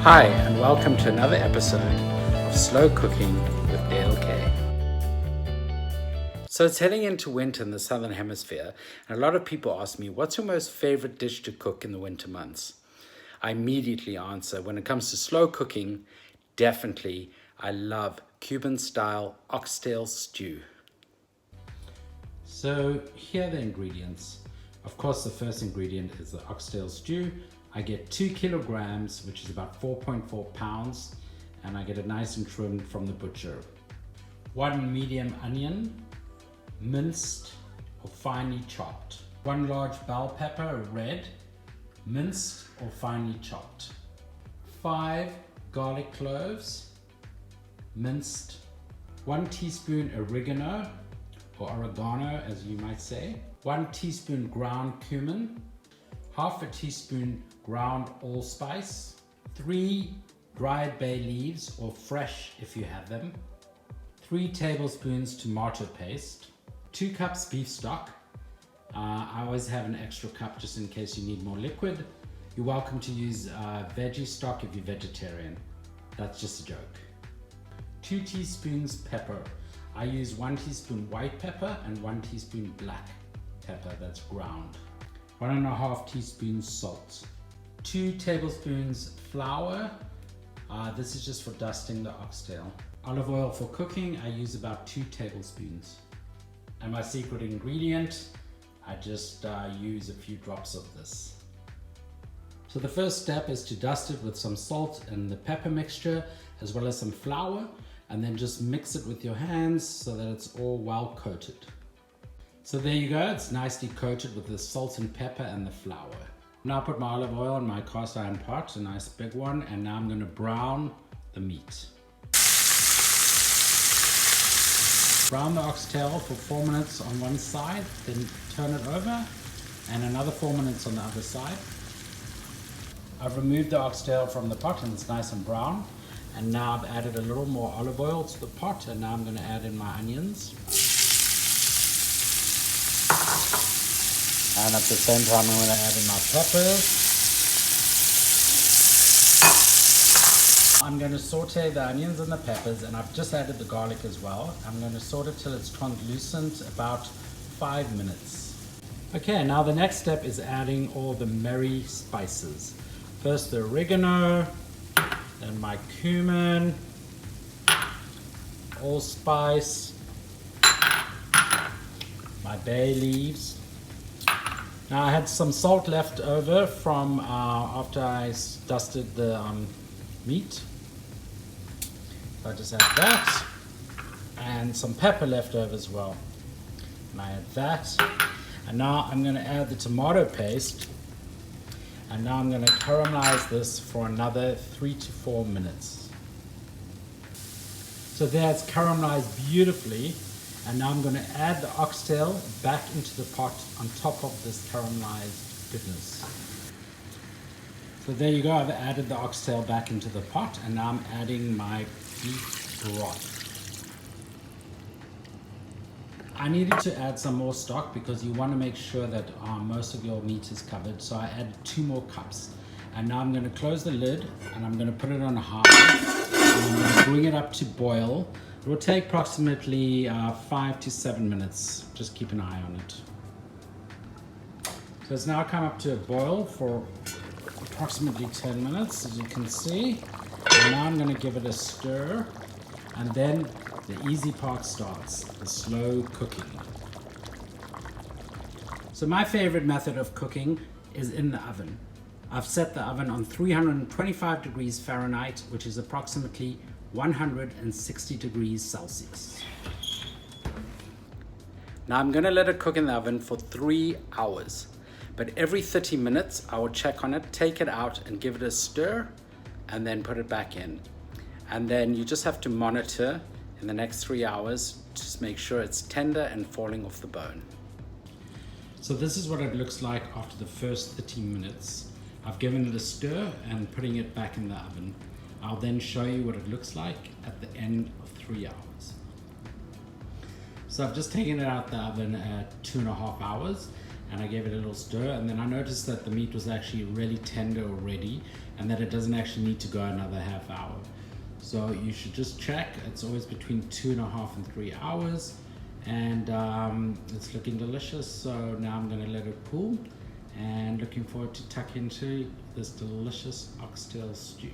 Hi, and welcome to another episode of Slow Cooking with Dale K. So it's heading into winter in the Southern Hemisphere, and a lot of people ask me, what's your most favorite dish to cook in the winter months? I immediately answer, when it comes to slow cooking, definitely, I love Cuban-style oxtail stew. So here are the ingredients. Of course, the first ingredient is the oxtail stew. I get 2 kilograms, which is about 4.4 pounds, and I get it nice and trimmed from the butcher. 1 medium onion, minced or finely chopped. 1 large bell pepper, red, minced or finely chopped. 5 garlic cloves, minced. 1 teaspoon oregano, or oregano as you might say. 1 teaspoon ground cumin. Half a teaspoon ground allspice. 3 dried bay leaves, or fresh if you have them. 3 tablespoons tomato paste. 2 cups beef stock. I always have an extra cup just in case you need more liquid. You're welcome to use veggie stock if you're vegetarian. That's just a joke. 2 teaspoons pepper. I use 1 teaspoon white pepper and 1 teaspoon black pepper that's ground. 1.5 teaspoons salt. 2 tablespoons flour. This is just for dusting the oxtail. Olive oil for cooking, I use about 2 tablespoons. And my secret ingredient, I just use a few drops of this. So the first step is to dust it with some salt and the pepper mixture, as well as some flour, and then just mix it with your hands so that it's all well coated. So there you go, it's nicely coated with the salt and pepper and the flour. Now I put my olive oil in my cast iron pot, a nice big one, and now I'm going to brown the meat. Brown the oxtail for 4 minutes on one side, then turn it over, and another 4 minutes on the other side. I've removed the oxtail from the pot and it's nice and brown. And now I've added a little more olive oil to the pot, and now I'm going to add in my onions. And at the same time I'm going to add in my peppers. I'm going to saute the onions and the peppers, and I've just added the garlic as well. I'm going to saute it till it's translucent, about 5 minutes. Okay, now the next step is adding all the merry spices. First the oregano, then my cumin, allspice, my bay leaves. Now I had some salt left over from after I dusted the meat. So I just add that, and some pepper left over as well. And I add that, and now I'm going to add the tomato paste. And now I'm going to caramelize this for another 3 to 4 minutes. So there, it's caramelized beautifully. And now I'm going to add the oxtail back into the pot on top of this caramelized goodness. So there you go, I've added the oxtail back into the pot, and now I'm adding my beef broth. I needed to add some more stock because you want to make sure that most of your meat is covered. So I added 2 more cups. And now I'm going to close the lid and I'm going to put it on high. And I'm going to bring it up to boil. It will take approximately 5 to 7 minutes. Just keep an eye on it. So it's now come up to a boil for approximately 10 minutes, as you can see. And now I'm going to give it a stir. And then the easy part starts, the slow cooking. So my favorite method of cooking is in the oven. I've set the oven on 325 degrees Fahrenheit, which is approximately 160 degrees Celsius. Now I'm going to let it cook in the oven for 3 hours. But every 30 minutes, I will check on it, take it out and give it a stir, and then put it back in. And then you just have to monitor in the next 3 hours, just make sure it's tender and falling off the bone. So this is what it looks like after the first 30 minutes. I've given it a stir and putting it back in the oven. I'll then show you what it looks like at the end of 3 hours. So I've just taken it out the oven at 2.5 hours, and I gave it a little stir, and then I noticed that the meat was actually really tender already and that it doesn't actually need to go another half hour. So you should just check. It's always between 2.5 and 3 hours, and it's looking delicious. So now I'm going to let it cool, and looking forward to tuck into this delicious oxtail stew.